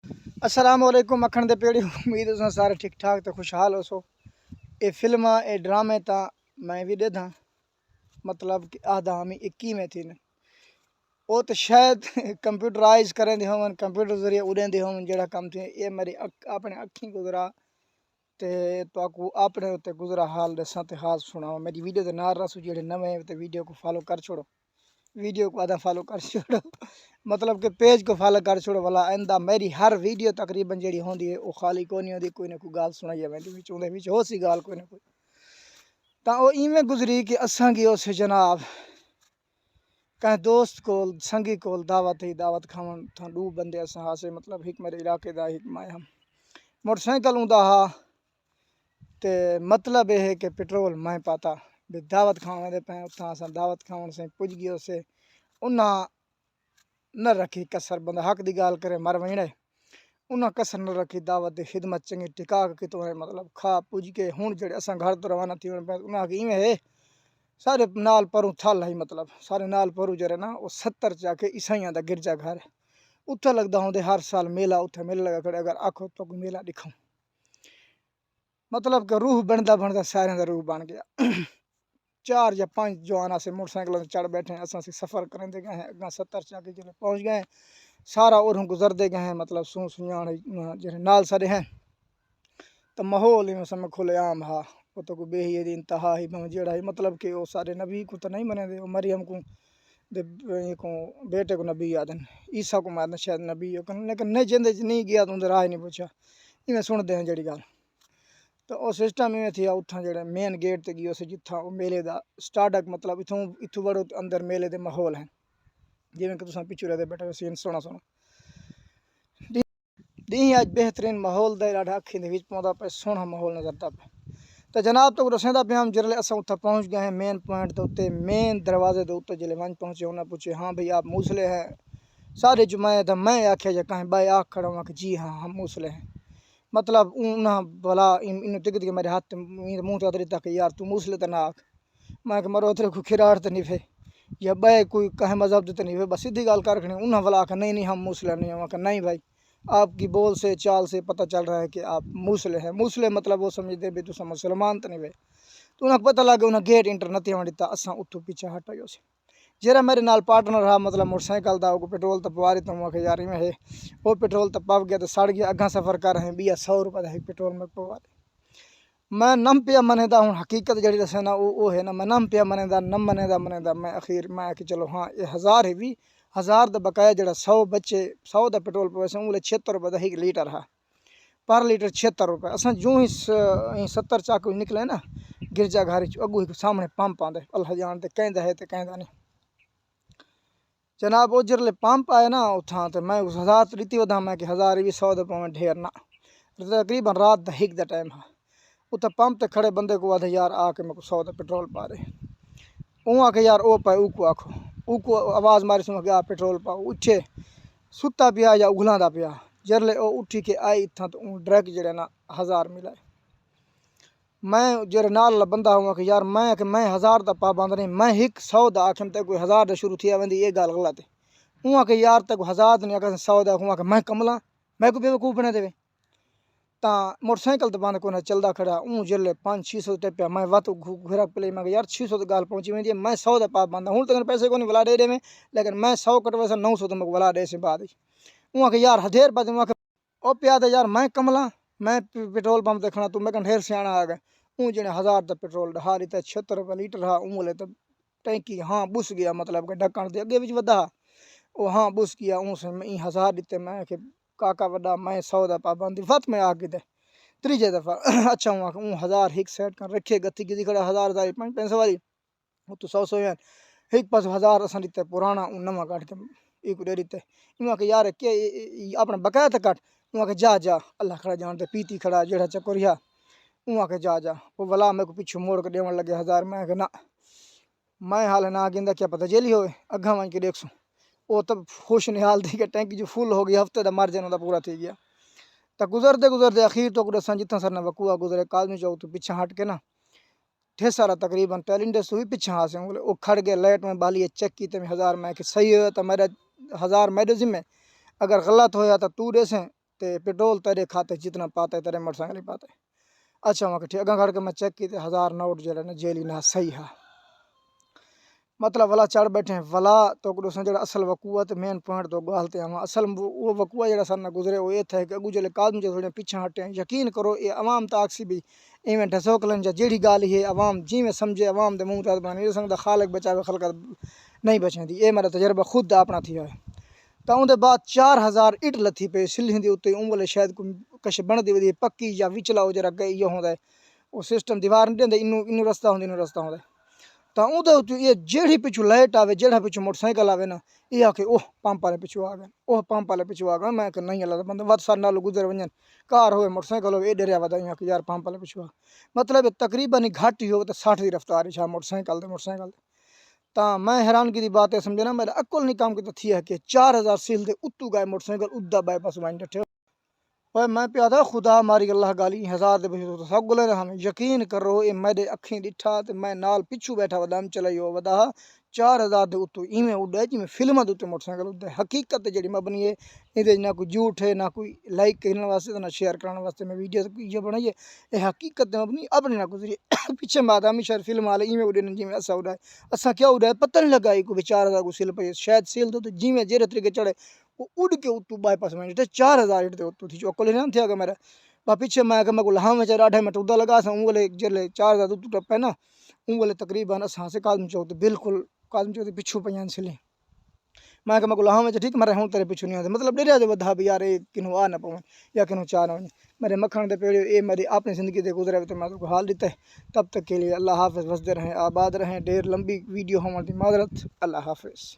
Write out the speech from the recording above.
السلام علیکم مکھن دے پیڑی امید ہے سارے ٹھیک ٹھاک تے خوشحال ہو سو اے فلماں اے ڈرامے تا میں بھی دے دھاں مطلب کہ آدھا ہمیں 21 میں تھی وہ تو شاید کمپیوٹرائز کریں دے ہوں کمپیوٹر ذریعے اڑیں دے ہوں جڑا کم تھے یہ میری اپنے اکھیں گزرا تے تو کو اپنے تے گزرا حال دساں تے خاص سناؤ میری ویڈیو تے نال رسو جڑے نویں تے ویڈیو کو فالو کر چھوڑو ویڈیو کو آدھا فالو کر چھوڑو مطلب کہ پیج کو فالو کر چھوڑو والا آئندہ میری ہر ویڈیو تقریباً جڑی ہوندی ہے وہ خالی کوئی نہیں ہوندی کوئی نہ کوئی گال سنائی ویندی وچ اون دے وچ ہو سی گال کوئی نہ کوئی تا او ایویں گزری کہ اساں گی اس جناب کہ دوست کول سنگی کول دعوت کھاون تھا دو بندے اساں ہاسے مطلب ایک میرے علاقے دا ایک میں ہم موٹر سائیکل ہوندا ہا تے مطلب یہ ہے کہ پٹرول میں پاتا بھی دعوت کھاون دے پے اتھاں اساں دعوت کھاون سے پج گئے اسے انہاں نہ رکھی کسر بندہ حق دی گال کرے مر وینے انہاں کسر نہ رکھی دعوت دی خدمت چنگی ٹکا کے تو ہے مطلب کھا پج کے ہن جڑے اساں گھر تو روانہ تھی انہاں کہ ایویں ہے سارے نال پروں تھل ہے مطلب سارے نال پروں جڑے نا وہ 70 چا کے عیسائیاں دا گرجا گھر ہے اتھے لگدا ہوندے ہر سال میلہ اتھے میلہ لگا کھڑے اگر آکھو تو کوئی میلہ دکھاؤں مطلب کہ روح بندا سارے دا روح بن گیا 4 یا 5 جوان سے موٹر سائیکل چڑھ بیٹھے ہیں اساں سے سفر کریں دے گئے ہیں اگاں 70 چا کے جلے پہنچ گئے ہیں سارا اور گزر دے گئے ہیں مطلب سیاں جڑے نال سارے ہیں تو ماحول میں سمجھ کھلے عام ہا وہ تو کوئی بے ہی دی انتہا ہی جڑا ہے مطلب کہ وہ سارے نبی کو تو نہیں منے دے مریم کو کو بیٹے کو نبی یاد عیسیٰ کو مارنا شاید نبی لیکن نہیں جندے نہیں گیا تو راہ نہیں پوچھا ایویں سن دے ہیں جڑی گال تو وہ سسٹم ایویں تھی اتھاں جڑے مین گیٹ تے گیو سے جتھاں وہ میلے دا سٹارٹ مطلب اتھوں بڑو اندر میلے دے ماحول ہیں جویں کہ تساں پیچھے رہتے بیٹھے سین سونا دی اج بہترین ماحول دے لاڈا اکھیں دے وچ پوندا پے سونا ماحول نظر تا پے تو جناب تو رسیندا پہ ہم جرلے اساں اتھا پہنچ گئے ہیں مین پوائنٹ تے اوتے مین دروازے دے اوتے جلے ون پہنچے انہاں پوچھے ہاں بھئی آپ موصلے ہیں سارے جمعے تے میں آکھیا جے کہیں بھائی آکھ کھڑا ہوں کہ جی ہاں ہم موصلے ہیں مطلب انہاں بلا ان ٹکٹ کے میرے ہاتھ منہ تے ادری تک یار تو موصلے تے نہ آکھ میں کہ مرو تیرے کو کھراڑ تے نہیں وے یا بے کوئی کہیں مذہب تے نہیں وے بس سیدھی گال کر کھڑی انہاں والا کہ نہیں ہم موصلے نہیں ہوں کہ نہیں بھائی آپ کی بول سے چال سے پتہ چل رہا ہے کہ آپ موصلے ہیں موصلے مطلب وہ سمجھتے بھی تو مسلمان تو نہیں وے تو انہیں پتہ لگا انہیں گیٹ انٹر نہ تھا دیتا اساں اتوں پیچھے ہٹ گئے سے جہاں میرے نال پارٹنر رہا مطلب موٹر سائیکل دا وہ پیٹرول تو پوا دیتا ہوں کہ یار میں ہے وہ پیٹرول تو پو گیا تو سڑ گیا اگاں سفر کر رہے ہیں 100 روپے کا پیٹرول میں پوا دے میں نم پیا منے دا ہوں حقیقت جڑی دسے نا وہ ہے نا میں نم پیا منے دا نم منے دا میں اخیر میں کہ چلو ہاں یہ 1000 ہے بھی 1000 دا بقایا جڑا 100 بچے 100 دا پیٹرول پوے سے انہوں 76 روپے دا ایک لیٹر ہے پر لیٹر 76 روپے اساں جو ہی 70 چاک نکلے نا گرجا گھر اگو ہی سامنے پمپ آندے اللہ جان تے کہندا ہے تے کہندا نہیں جناب وہ جرلے پمپ آئے نا اتھاں تے میں 1000 ریتی ودا میں کہ 1000 بھی 100 دے پاویں ڈھیر نہ تقریباً رات دا 1 دا ٹائم ہے اتھا پمپ تے کھڑے بندے کو آدھے یار آ کے میں کو 100 دا پیٹرول پا رہے اون آ کے یار او پائے او کو آکھو او کو آواز ماری سوں کہ آپ پیٹرول پاؤ اٹھے ستا پیا یا اگلاں دا پیا جرلے او اٹھی کے آئی اتھاں تو اون ڈرگ جڑے نا 1000 ملائے میں جڑے نال بندہ ہوں کہ یار میں 1000 دا پابند نہیں میں 100 دا آکھم تے کوئی 1000 دا شروع تھی ویندی یہ گال غلط ہے اون کہ یار تے 1000 نہیں اگر 100 دا ہوں کہ میں کملا میں کو بیوقوف بنے دے تا موٹر سائیکل تو بند کو نہ چلدا کھڑا اون جرلے 500-600 ٹپیا میں وات گھرا پلے میں یار 600 دی گال پہنچی ویندی میں 100 دا پابند ہوں تے پیسے کو نہیں ولا دے میں لیکن میں 100 کٹوے سے 900 تے میں ولا دے سے بعد اون کہ یار ہدیر بعد اون کہ او پیا تے یار میں کملا میں پیٹرول پمپ دیکھنا تو میں کن ڈھیر سیاںا آ گیا اون جنے 1000 دا پیٹرول ڈھاری تے 76 روپے لیٹر ہا اون لے تے ٹینکی ہاں بس گیا مطلب کہ ڈھکن دے اگے وچ ودا او ہاں بس گیا اون سے میں 1000 دتے میں کہ کاکا وڈا میں 100 دا پابندی وقت میں آ کے دے تریجے دفعہ اچھا ہوں اون 1000 ایک سائڈ کر رکھے گتی کی کھڑا 1000 دا 5 پیسے والی وہ تو 100 ایک پاس 1000 اساں دتے پرانا اون نواں کاٹ کے ایک دے دتے اون کہ یار کہ اپنا بقایا تے کٹ اون کہ جا اللہ کھڑا جان تے پیتی کھڑا جڑا چکریا اون کہ جا وہ ولا میں کو پیچھے موڑ کے دیون لگے 1000 میں کہ نہ میں حال نہ گیندا کیا پتہ جیلی ہوئے اگھا ون کے دیکھسوں وہ تو خوش نحال تھی کہ ٹینکی جو فل ہو گئی ہفتے دا مر جانا دا پورا تھی گیا تا گزرتے اخیر تو دساں جتنا سر نہ وقوع گزرے کالمی چوک تو پیچھے ہٹ کے نا ٹھے سارا تقریباً ٹیلنٹس ہوئی پیچھے ہاں سے وہ کھڑ گئے لائٹ میں بالی چیک کی تے 1000 میں کہ صحیح ہے تو میرا 1000 میرے ذمہ اگر غلط ہویا تو دے سیں تے پیٹرول تیرے کھاتے جتنا پاتا ہے تیرے موٹر سائیکل ہی پاتا ہے. اچھا وہاں ٹھیک اگاں کھڑ کے میں چیک کی تے 1000 نوٹ جڑا نا جیلی نہ صحیح ہے. مطلب ولا چڑھ بیٹھے ہیں ولا تو دوسرا جڑا اصل وقوع تے مین پوائنٹ تو گالتے ہیں اصل وہ وقوع جڑا سر نہ گزرے وہ یہ تھا کہ اگو جلے قادم جو تھوڑے پیچھے ہٹے ہیں. یقین کرو یہ عوام تاکسی بھی ایونٹ ہے سوکلن جا جیڑی گال ہے عوام جی میں سمجھے عوام دے منہ تات بنانی سنگدا خالق بچاوے خلق نہیں بچیں دی. یہ میرا تجربہ خود اپنا تھی ہے. تا اون دے بعد 4000 اٹ لتھی پے سلہیں دی اوتے اون والے شاید کوئی کچھ بن دی ودی پکی یا وچلا ہو جرا گئی ہوندا ہے وہ سسٹم دیوار نہیں دیندا اینو رستہ ہوندا اینو رستہ ہوندا. تا اون دے یہ جیڑی پچھو لائٹ آوے جیڑا پچھو موٹر سائیکل آوے نا یہ آ کے اوہ پمپ والے پچھو آ گئے اوہ پمپ والے پچھو آ گئے. میں کہ نہیں اللہ دا بندہ ود سار نال گزر ونجن کار ہوئے موٹر سائیکل ہوئے ڈریا ودا کہ یار پمپ والے پچھو آ مطلب تقریباً گھٹ ہی ہو تو 60 دی رفتار ہے موٹر سائیکل دے. تا میں حیرانگی دی بات ہے سمجھے نا میرا عقل نہیں کام کی تھی ہے کہ 4000 سیل دے اتو گئے موٹر سائیکل ادا بائی پاس وائن ڈٹھے. اوے میں پیا تھا خدا ماری اللہ گالی 1000 دے بچو سب گلے رہا. یقین کرو یہ میرے اکھیں ڈٹھا تے میں نال پچھو بیٹھا ودام چلائیو ودا 4000 دے اتو ایویں اڈے جی میں فلماں دے موٹر سائیکل اڈے. حقیقت جڑی مبنی ہے یہ نہ کوئی جھوٹ ہے نہ کوئی لائک کرنے واسطے نہ شیئر کرنے واسطے میں ویڈیو یہ بنائی ہے. یہ حقیقت مبنی اپنی نہ گزری پیچھے مادامی شہر فلم والے ایویں اڈے جی میں اسا اڈائے اسا کیا اڈائے پتہ نہیں لگا کوئی 4000 کو سیل پئی شاید سیل تو جی میں جیرے طریقے چڑھے وہ اڑ کے اتو بائی پاس میں 4000 اٹ دے اتو تھی جو کول نہیں تھیا کہ میرا با پیچھے میں کہ میں کو لہاں میں 8 منٹ ادا لگا سا اون والے جلے 4000 اتو ٹپے نا اون والے تقریباً اساں سے قادم چوک بالکل قادم چوک پیچھو پیاں سلیں. میں کہ میں کو لہاں میں ٹھیک میرے ہوں تیرے پیچھو نہیں آتے مطلب ڈریا دے ودھا بھی یار کنو آ نہ پون یا کنو چاہ نہ میرے مکھن دے پیڑے اے میری اپنی زندگی دے گزرے تو میں تو حال دیتا ہے. تب تک کے لیے اللہ حافظ. وسدے رہیں آباد رہیں. ڈیر لمبی ویڈیو ہونے کی معذرت. اللہ حافظ.